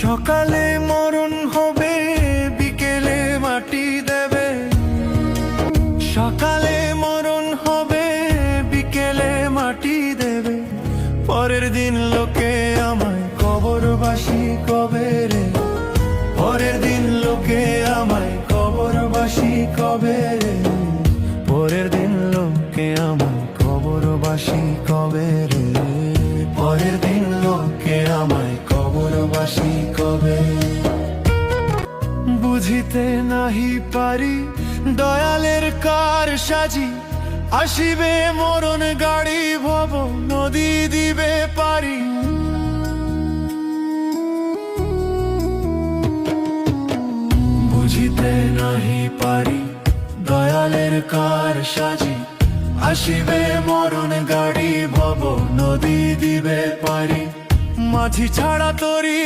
সকালে মরণ হবে, বিকেলে মাটি দেবে। সকালে মরণ হবে, বিকেলে মাটি দেবে। পরের দিন লোকে আমায় কবরবাসী কবে রে? পরের দিন লোকে আমায় কবরবাসী কবে রে? পরের দিন লোকে আমায় কবরবাসী কবে রে? পরের দিন লোকে আমায় কবরবাসী কবে? বুঝিতে নাহি পারি দয়ালের কার সাজি, আসিবে মরণ গাড়ি ভব নদী দিবে পারি। বুঝিতে নাহি পারি দয়ালের কার সাজি, আসিবে মরণ গাড়ি ভব নদী দিবে পারি। মাঝি ছাড়া তরি